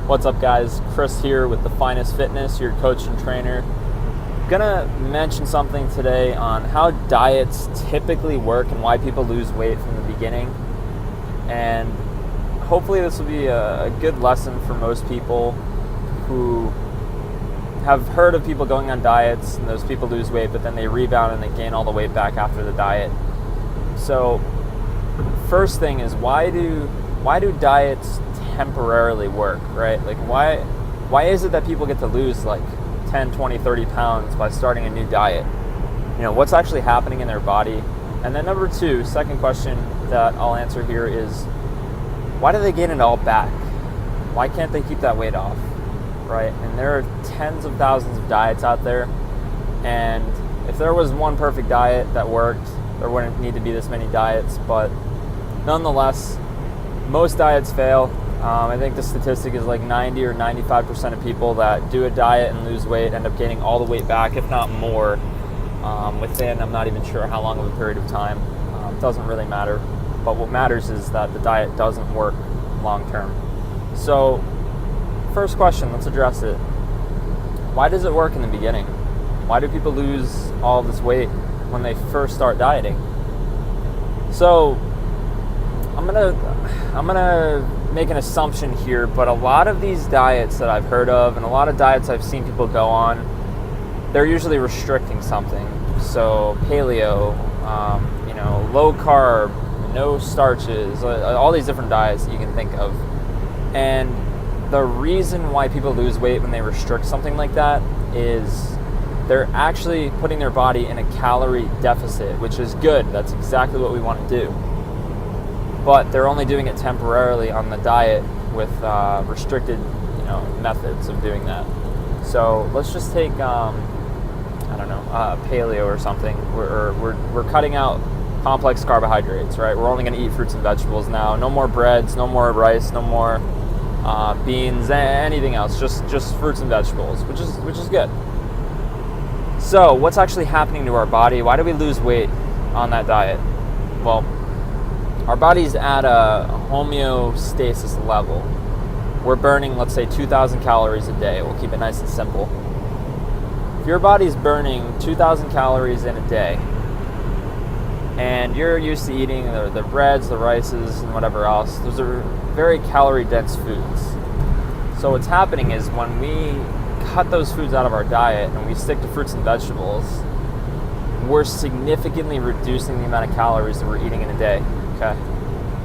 What's up, guys? Chris here with The Finest Fitness, your coach and trainer. Gonna mention something today on how diets typically work and why people lose weight from the beginning. And hopefully this will be a good lesson for most people who have heard of people going on diets and those people lose weight, but then they rebound and they gain all the weight back after the diet. So first thing is, why do diets temporarily work, right? Like why is it that people get to lose like 10, 20, 30 pounds by starting a new diet? You know, what's actually happening in their body? And then number two, second question that I'll answer here is, why do they gain it all back? Why can't they keep that weight off, right? And there are tens of thousands of diets out there, and if there was one perfect diet that worked, there wouldn't need to be this many diets. But nonetheless, most diets fail. I think the statistic is like 90 or 95% of people that do a diet and lose weight end up gaining all the weight back, if not more, within, I'm not even sure how long of a period of time. It doesn't really matter. But what matters is that the diet doesn't work long term. So, first question, let's address it. Why does it work in the beginning? Why do people lose all this weight when they first start dieting? So, I'm gonna make an assumption here, but a lot of these diets that I've heard of and a lot of diets I've seen people go on, they're usually restricting something. So paleo, low carb, no starches, all these different diets that you can think of. And the reason why people lose weight when they restrict something like that is they're actually putting their body in a calorie deficit, which is good. That's exactly what we want to do. But they're only doing it temporarily on the diet with restricted, methods of doing that. So let's just take, paleo or something. We're cutting out complex carbohydrates, right? We're only going to eat fruits and vegetables now. No more breads, no more rice, no more beans, anything else. Just fruits and vegetables, which is good. So what's actually happening to our body? Why do we lose weight on that diet? Well, our body's at a homeostasis level. We're burning, let's say, 2,000 calories a day. We'll keep it nice and simple. If your body's burning 2,000 calories in a day, and you're used to eating the breads, the rices, and whatever else, those are very calorie-dense foods. So what's happening is when we cut those foods out of our diet and we stick to fruits and vegetables, we're significantly reducing the amount of calories that we're eating in a day. Okay,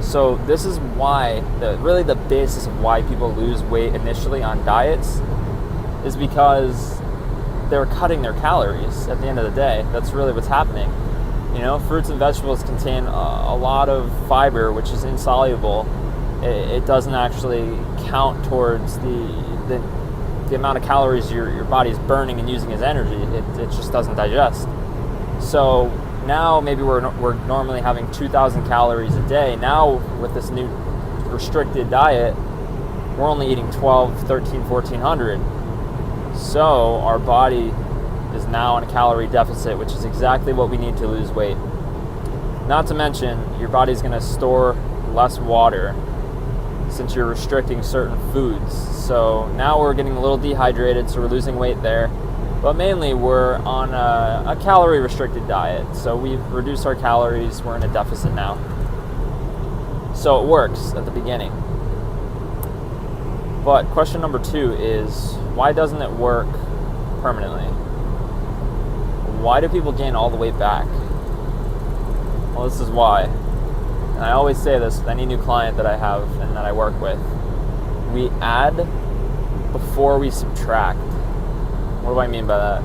so this is why the basis of why people lose weight initially on diets is because they're cutting their calories at the end of the day. That's really what's happening. Fruits and vegetables contain a lot of fiber, which is insoluble. It doesn't actually count towards the amount of calories your body's burning and using as energy. It just doesn't digest. So now maybe we're normally having 2,000 calories a day. Now with this new restricted diet, we're only eating 12, 13, 1,400. So our body is now in a calorie deficit, which is exactly what we need to lose weight. Not to mention, your body's going to store less water since you're restricting certain foods. So now we're getting a little dehydrated, so we're losing weight there. But mainly we're on a calorie restricted diet. So we've reduced our calories, we're in a deficit now. So it works at the beginning. But question number two is, why doesn't it work permanently? Why do people gain all the weight back? Well, this is why. And I always say this with any new client that I have and that I work with. We add before we subtract. What do I mean by that?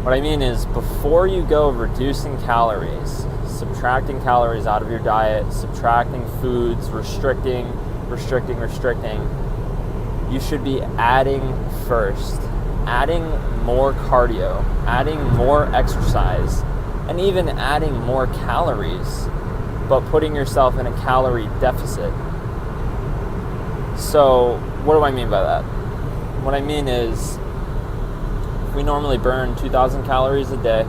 What I mean is, before you go reducing calories, subtracting calories out of your diet, subtracting foods, restricting, you should be adding first. Adding more cardio, adding more exercise, and even adding more calories, but putting yourself in a calorie deficit. So, what do I mean by that? What I mean is, we normally burn 2,000 calories a day.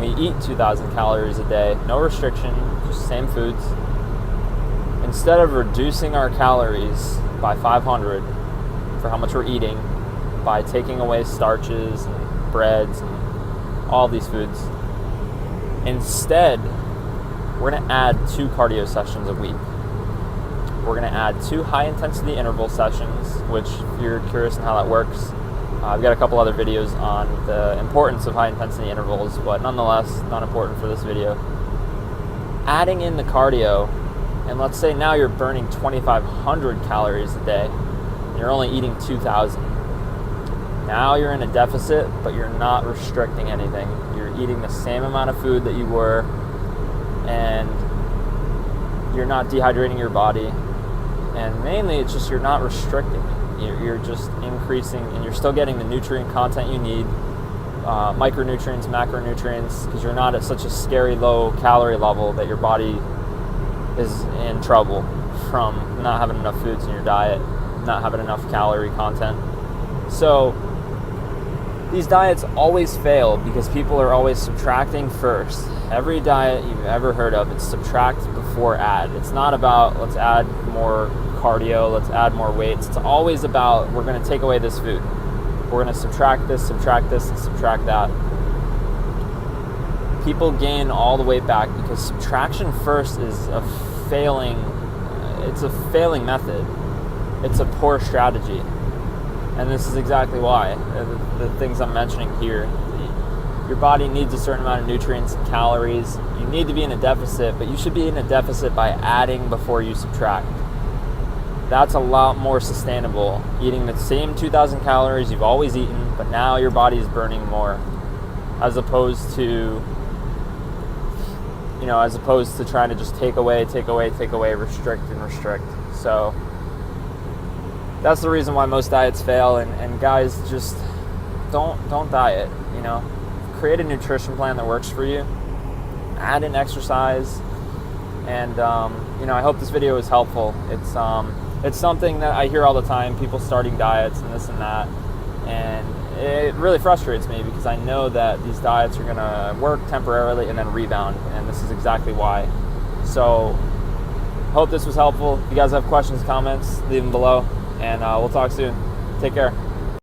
We eat 2,000 calories a day, no restriction, just same foods. Instead of reducing our calories by 500 for how much we're eating by taking away starches and breads and all these foods. Instead, we're going to add 2 cardio sessions a week. We're going to add 2 high-intensity interval sessions, which, if you're curious on how that works, I've got a couple other videos on the importance of high-intensity intervals, but nonetheless, not important for this video. Adding in the cardio, and let's say now you're burning 2,500 calories a day, and you're only eating 2,000. Now you're in a deficit, but you're not restricting anything. You're eating the same amount of food that you were, and you're not dehydrating your body. And mainly, it's just you're not restricting. You're just increasing, and you're still getting the nutrient content you need, micronutrients, macronutrients, because you're not at such a scary low calorie level that your body is in trouble from not having enough foods in your diet, not having enough calorie content. So these diets always fail because people are always subtracting first. Every diet you've ever heard of, it's subtract before add. It's not about let's add more cardio, let's add more weights. It's always about we're going to take away this food. We're going to subtract this, and subtract that. People gain all the weight back because subtraction first is a failing method. It's a poor strategy. And this is exactly why. The things I'm mentioning here. Your body needs a certain amount of nutrients and calories. You need to be in a deficit, but you should be in a deficit by adding before you subtract. That's a lot more sustainable. Eating the same 2,000 calories you've always eaten, but now your body is burning more. As opposed to trying to just take away, restrict. So that's the reason why most diets fail, and guys, just don't diet, Create a nutrition plan that works for you. Add in exercise, and I hope this video was helpful. It's something that I hear all the time, people starting diets and this and that, and it really frustrates me because I know that these diets are gonna work temporarily and then rebound, and this is exactly why. So hope this was helpful. If you guys have questions, comments, leave them below, and we'll talk soon. Take care.